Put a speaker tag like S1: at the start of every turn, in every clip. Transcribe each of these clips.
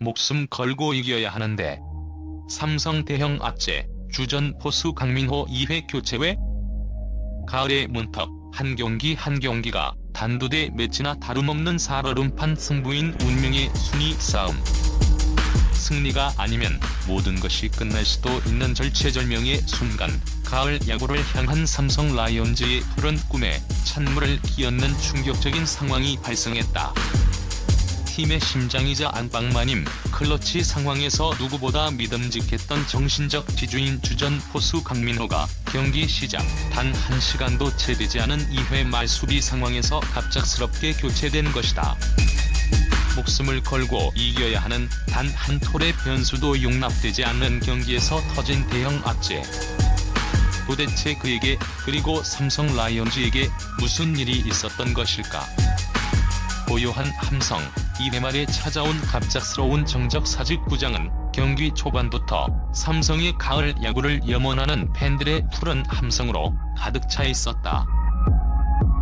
S1: 목숨 걸고 이겨야 하는데 삼성 대형 악재, 주전 포수 강민호 2회 교체 외 가을의 문턱, 한 경기 한 경기가 단두대 매치나 다름없는 살얼음판 승부인 운명의 순위 싸움. 승리가 아니면 모든 것이 끝날 수도 있는 절체절명의 순간, 가을 야구를 향한 삼성 라이온즈의 푸른 꿈에 찬물을 끼얹는 충격적인 상황이 발생했다. 팀의 심장이자 안방마님, 클러치 상황에서 누구보다 믿음직했던 정신적 지주인 주전 포수 강민호가 경기 시작 단 1시간도 채 되지 않은 2회 말 수비 상황에서 갑작스럽게 교체된 것이다. 목숨을 걸고 이겨야 하는 단 한 톨의 변수도 용납되지 않는 경기에서 터진 대형 악재. 도대체 그에게, 그리고 삼성 라이온즈에게 무슨 일이 있었던 것일까? 고요한 함성, 2회 말에 찾아온 갑작스러운 정적 사직구장은 경기 초반부터 삼성의 가을 야구를 염원하는 팬들의 푸른 함성으로 가득 차 있었다.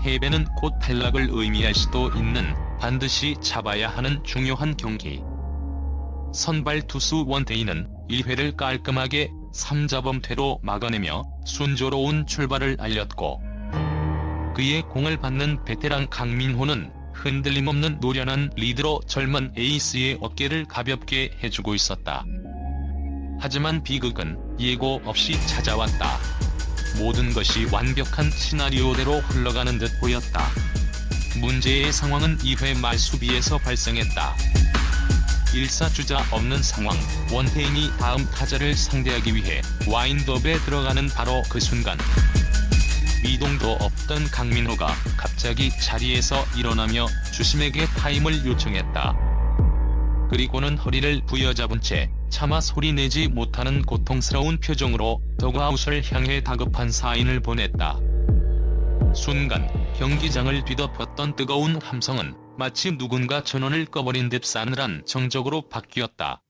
S1: 패배는 곧 탈락을 의미할 수도 있는 반드시 잡아야 하는 중요한 경기. 선발 투수 원태인은 1회를 깔끔하게 3자범퇴로 막아내며 순조로운 출발을 알렸고, 그의 공을 받는 베테랑 강민호는 흔들림 없는 노련한 리드로 젊은 에이스의 어깨를 가볍게 해주고 있었다. 하지만 비극은 예고 없이 찾아왔다. 모든 것이 완벽한 시나리오대로 흘러가는 듯 보였다. 문제의 상황은 2회 말 수비에서 발생했다. 일사주자 없는 상황, 원태인이 다음 타자를 상대하기 위해 와인드업에 들어가는 바로 그 순간, 미동도 없던 강민호가 갑자기 자리에서 일어나며 주심에게 타임을 요청했다. 그리고는 허리를 부여잡은 채 차마 소리내지 못하는 고통스러운 표정으로 더그아웃을 향해 다급한 사인을 보냈다. 순간 경기장을 뒤덮었던 뜨거운 함성은 마치 누군가 전원을 꺼버린 듯 싸늘한 정적으로 바뀌었다.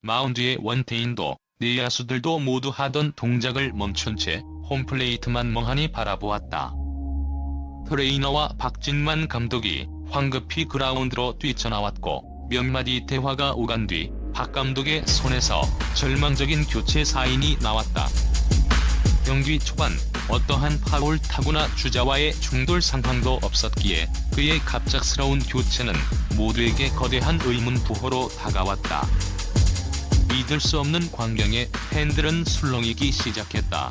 S1: 마운드의 원태인도 내야수들도 모두 하던 동작을 멈춘 채 홈플레이트만 멍하니 바라보았다. 트레이너와 박진만 감독이 황급히 그라운드로 뛰쳐나왔고, 몇 마디 대화가 오간 뒤 박 감독의 손에서 절망적인 교체 사인이 나왔다. 경기 초반 어떠한 파울 타구나 주자와의 충돌 상황도 없었기에 그의 갑작스러운 교체는 모두에게 거대한 의문 부호로 다가왔다. 믿을 수 없는 광경에 팬들은 술렁이기 시작했다.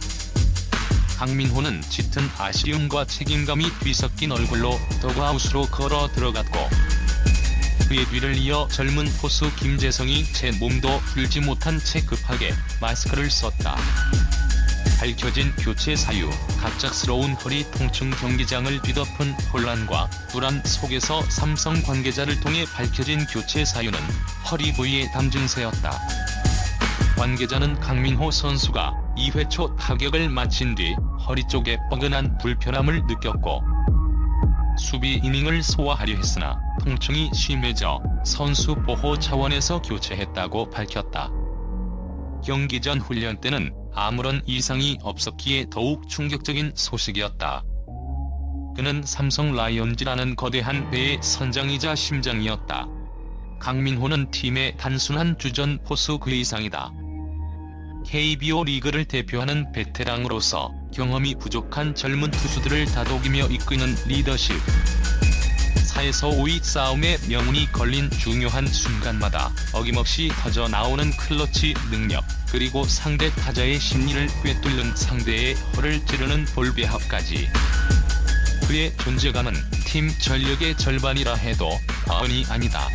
S1: 강민호는 짙은 아쉬움과 책임감이 뒤섞인 얼굴로 더그아웃으로 걸어 들어갔고, 그의 뒤를 이어 젊은 포수 김재성이 제 몸도 풀지 못한 채 급하게 마스크를 썼다. 밝혀진 교체 사유, 갑작스러운 허리 통증. 경기장을 뒤덮은 혼란과 불안 속에서 삼성 관계자를 통해 밝혀진 교체 사유는 허리 부위의 담증세였다. 관계자는 강민호 선수가 2회 초 타격을 마친 뒤 허리 쪽에 뻐근한 불편함을 느꼈고, 수비 이닝을 소화하려 했으나 통증이 심해져 선수 보호 차원에서 교체했다고 밝혔다. 경기 전 훈련 때는 아무런 이상이 없었기에 더욱 충격적인 소식이었다. 그는 삼성 라이온즈라는 거대한 배의 선장이자 심장이었다. 강민호는 팀의 단순한 주전 포수 그 이상이다. KBO 리그를 대표하는 베테랑으로서 경험이 부족한 젊은 투수들을 다독이며 이끄는 리더십. 4에서 5위 싸움의 명운이 걸린 중요한 순간마다 어김없이 터져나오는 클러치 능력, 그리고 상대 타자의 심리를 꿰뚫는 상대의 허를 찌르는 볼배합까지. 그의 존재감은 팀 전력의 절반이라 해도 과언이 아니다.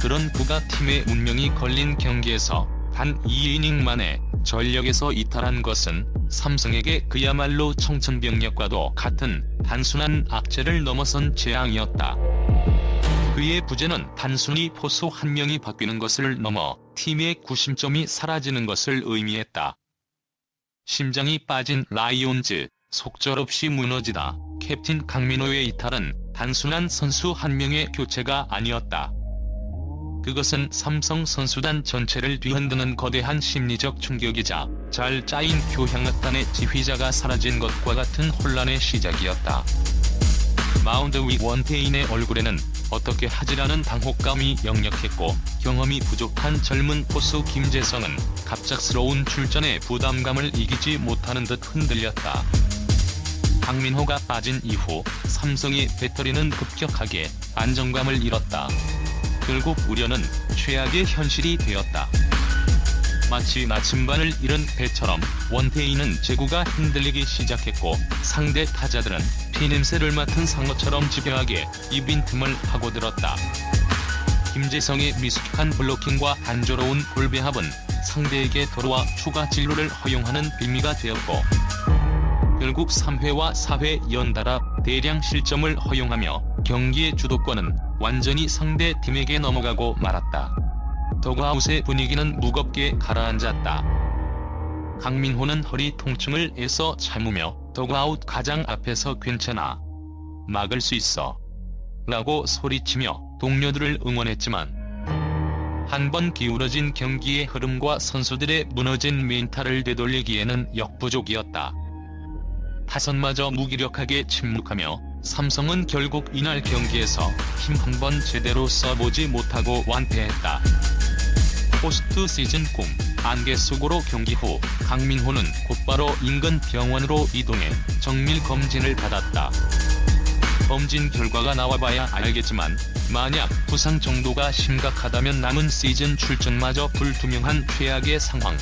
S1: 그런 그가 팀의 운명이 걸린 경기에서 단 2이닝 만에 전력에서 이탈한 것은 삼성에게 그야말로 청천벽력과도 같은 단순한 악재를 넘어선 재앙이었다. 그의 부재는 단순히 포수 한 명이 바뀌는 것을 넘어 팀의 구심점이 사라지는 것을 의미했다. 심장이 빠진 라이온즈, 속절없이 무너지다. 캡틴 강민호의 이탈은 단순한 선수 한 명의 교체가 아니었다. 그것은 삼성 선수단 전체를 뒤흔드는 거대한 심리적 충격이자 잘 짜인 교향악단의 지휘자가 사라진 것과 같은 혼란의 시작이었다. 마운드 위 원태인의 얼굴에는 어떻게 하지라는 당혹감이 역력했고, 경험이 부족한 젊은 포수 김재성은 갑작스러운 출전에 부담감을 이기지 못하는 듯 흔들렸다. 강민호가 빠진 이후 삼성의 배터리는 급격하게 안정감을 잃었다. 결국 우려는 최악의 현실이 되었다. 마치 나침반을 잃은 배처럼 원태인은 제구가 흔들리기 시작했고, 상대 타자들은 피냄새를 맡은 상어처럼 집요하게 이빈틈을 파고들었다. 김재성의 미숙한 블로킹과 단조로운 볼배합은 상대에게 도루와 추가 진루를 허용하는 빌미가 되었고, 결국 3회와 4회 연달아 대량 실점을 허용하며 경기의 주도권은 완전히 상대 팀에게 넘어가고 말았다. 더그아웃의 분위기는 무겁게 가라앉았다. 강민호는 허리 통증을 애써 참으며 더그아웃 가장 앞에서 괜찮아, 막을 수 있어 라고 소리치며 동료들을 응원했지만, 한번 기울어진 경기의 흐름과 선수들의 무너진 멘탈을 되돌리기에는 역부족이었다. 타선마저 무기력하게 침묵하며 삼성은 결국 이날 경기에서 힘 한 번 제대로 써보지 못하고 완패했다. 포스트 시즌 꿈 안개 속으로 경기 후 강민호는 곧바로 인근 병원으로 이동해 정밀 검진을 받았다. 검진 결과가 나와봐야 알겠지만, 만약 부상 정도가 심각하다면 남은 시즌 출전마저 불투명한 최악의 상황.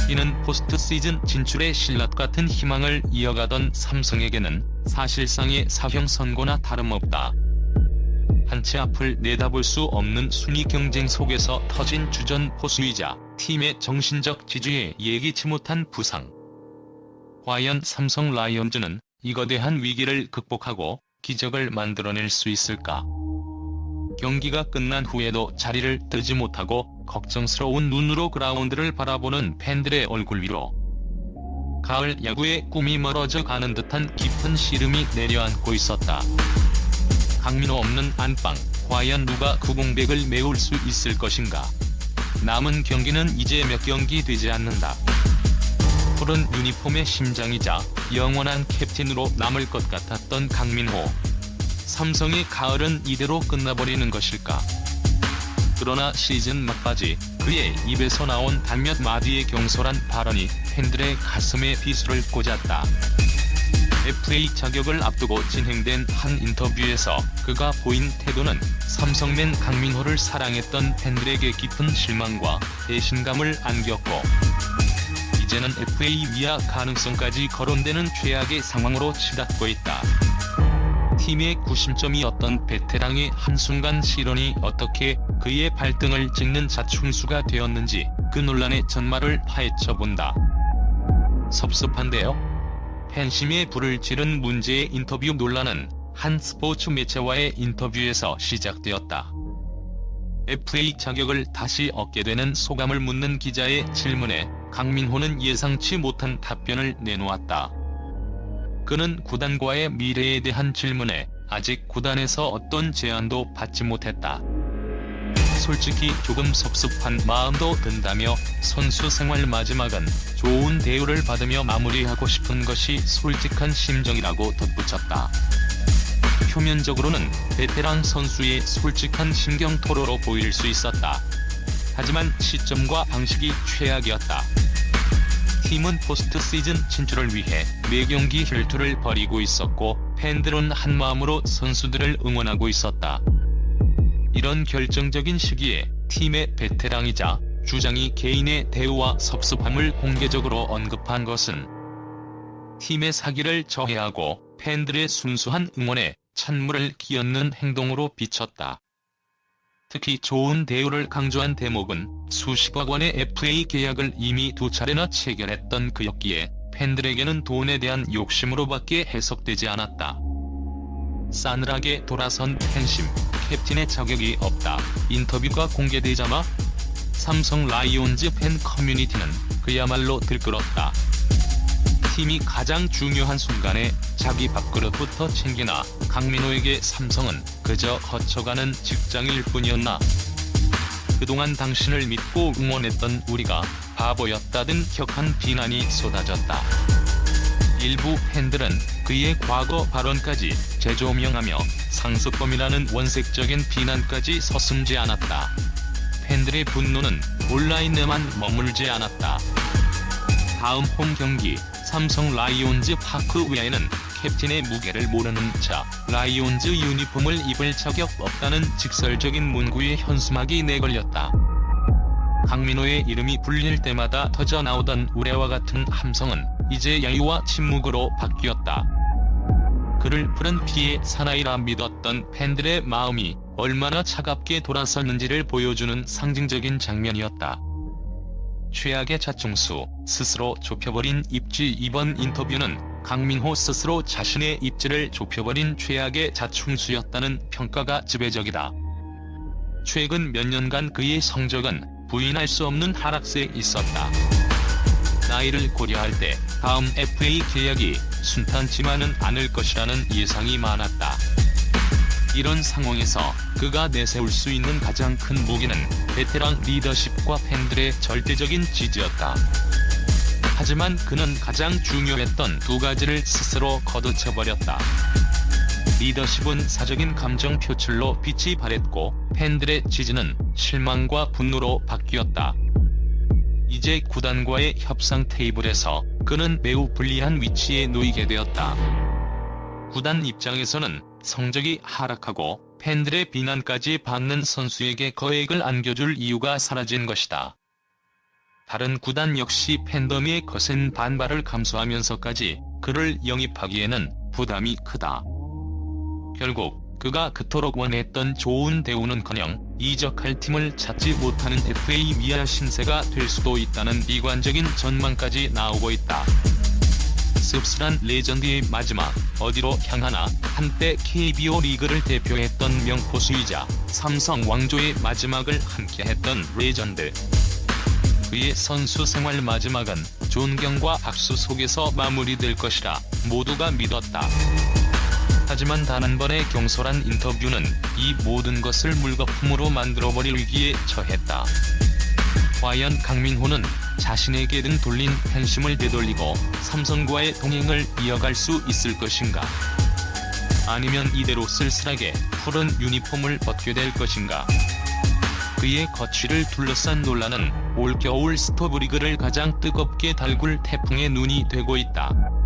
S1: 이는 포스트 시즌 진출의 신라 같은 희망을 이어가던 삼성에게는 사실상의 사형 선고나 다름없다. 한 치 앞을 내다볼 수 없는 순위 경쟁 속에서 터진 주전 포수이자 팀의 정신적 지주에 예기치 못한 부상. 과연 삼성 라이온즈는 이 거대한 위기를 극복하고 기적을 만들어낼 수 있을까? 경기가 끝난 후에도 자리를 뜨지 못하고 걱정스러운 눈으로 그라운드를 바라보는 팬들의 얼굴 위로 가을 야구의 꿈이 멀어져 가는 듯한 깊은 시름이 내려앉고 있었다. 강민호 없는 안방, 과연 누가 그 공백을 메울 수 있을 것인가? 남은 경기는 이제 몇 경기 되지 않는다. 푸른 유니폼의 심장이자 영원한 캡틴으로 남을 것 같았던 강민호. 삼성의 가을은 이대로 끝나버리는 것일까? 그러나 시즌 막바지 그의 입에서 나온 단몇 마디의 경솔한 발언이 팬들의 가슴에 비수를 꽂았다. FA 자격을 앞두고 진행된 한 인터뷰에서 그가 보인 태도는 삼성맨 강민호를 사랑했던 팬들에게 깊은 실망과 배신감을 안겼고, 이제는 FA 미아 가능성까지 거론되는 최악의 상황으로 치닫고 있다. 팀의 구심점이었던 베테랑의 한순간 실언이 어떻게 그의 발등을 찍는 자충수가 되었는지 그 논란의 전말을 파헤쳐본다. 섭섭한데요? 팬심에 불을 지른 문제의 인터뷰 논란은 한 스포츠 매체와의 인터뷰에서 시작되었다. FA 자격을 다시 얻게 되는 소감을 묻는 기자의 질문에 강민호는 예상치 못한 답변을 내놓았다. 그는 구단과의 미래에 대한 질문에 아직 구단에서 어떤 제안도 받지 못했다. 솔직히 조금 섭섭한 마음도 든다며 선수 생활 마지막은 좋은 대우를 받으며 마무리하고 싶은 것이 솔직한 심정이라고 덧붙였다. 표면적으로는 베테랑 선수의 솔직한 심경 토로로 보일 수 있었다. 하지만 시점과 방식이 최악이었다. 팀은 포스트 시즌 진출을 위해 4경기 혈투를 벌이고 있었고, 팬들은 한마음으로 선수들을 응원하고 있었다. 이런 결정적인 시기에 팀의 베테랑이자 주장이 개인의 대우와 섭섭함을 공개적으로 언급한 것은 팀의 사기를 저해하고 팬들의 순수한 응원에 찬물을 끼얹는 행동으로 비쳤다. 특히 좋은 대우를 강조한 대목은 수십억 원의 FA 계약을 이미 2차례나 체결했던 그였기에 팬들에게는 돈에 대한 욕심으로밖에 해석되지 않았다. 싸늘하게 돌아선 팬심, 캡틴의 자격이 없다. 인터뷰가 공개되자마 삼성 라이온즈 팬 커뮤니티는 그야말로 들끓었다. 팀이 가장 중요한 순간에 자기 밥그릇부터 챙기나 강민호에게 삼성은 그저 거쳐가는 직장일 뿐이었나? 그동안 당신을 믿고 응원했던 우리가 바보였다든 격한 비난이 쏟아졌다. 일부 팬들은 그의 과거 발언까지 재조명하며 상습범이라는 원색적인 비난까지 서슴지 않았다. 팬들의 분노는 온라인에만 머물지 않았다. 다음 홈 경기 삼성 라이온즈 파크웨어에는 캡틴의 무게를 모르는 자 라이온즈 유니폼을 입을 자격 없다는 직설적인 문구에 현수막이 내걸렸다. 강민호의 이름이 불릴 때마다 터져나오던 우레와 같은 함성은 이제 야유와 침묵으로 바뀌었다. 그를 푸른 피의 사나이라 믿었던 팬들의 마음이 얼마나 차갑게 돌아섰는지를 보여주는 상징적인 장면이었다. 최악의 자충수, 스스로 좁혀버린 입지. 이번 인터뷰는 강민호 스스로 자신의 입지를 좁혀버린 최악의 자충수였다는 평가가 지배적이다. 최근 몇 년간 그의 성적은 부인할 수 없는 하락세에 있었다. 나이를 고려할 때 다음 FA 계약이 순탄치만은 않을 것이라는 예상이 많았다. 이런 상황에서 그가 내세울 수 있는 가장 큰 무기는 베테랑 리더십과 팬들의 절대적인 지지였다. 하지만 그는 가장 중요했던 두 가지를 스스로 거두쳐버렸다. 리더십은 사적인 감정 표출로 빛이 발했고 팬들의 지지는 실망과 분노로 바뀌었다. 이제 구단과의 협상 테이블에서 그는 매우 불리한 위치에 놓이게 되었다. 구단 입장에서는 성적이 하락하고 팬들의 비난까지 받는 선수에게 거액을 안겨줄 이유가 사라진 것이다. 다른 구단 역시 팬덤의 거센 반발을 감수하면서까지 그를 영입하기에는 부담이 크다. 결국 그가 그토록 원했던 좋은 대우는커녕 이적할 팀을 찾지 못하는 FA 미아 신세가 될 수도 있다는 비관적인 전망까지 나오고 있다. 씁쓸한 레전드의 마지막, 어디로 향하나. 한때 KBO 리그를 대표했던 명포수이자 삼성 왕조의 마지막을 함께했던 레전드. 그의 선수 생활 마지막은 존경과 박수 속에서 마무리될 것이라 모두가 믿었다. 하지만 단 한 번의 경솔한 인터뷰는 이 모든 것을 물거품으로 만들어버릴 위기에 처했다. 과연 강민호는 자신에게 등 돌린 팬심을 되돌리고 삼성과의 동행을 이어갈 수 있을 것인가? 아니면 이대로 쓸쓸하게 푸른 유니폼을 벗게 될 것인가? 그의 거취를 둘러싼 논란은 올겨울 스토브리그를 가장 뜨겁게 달굴 태풍의 눈이 되고 있다.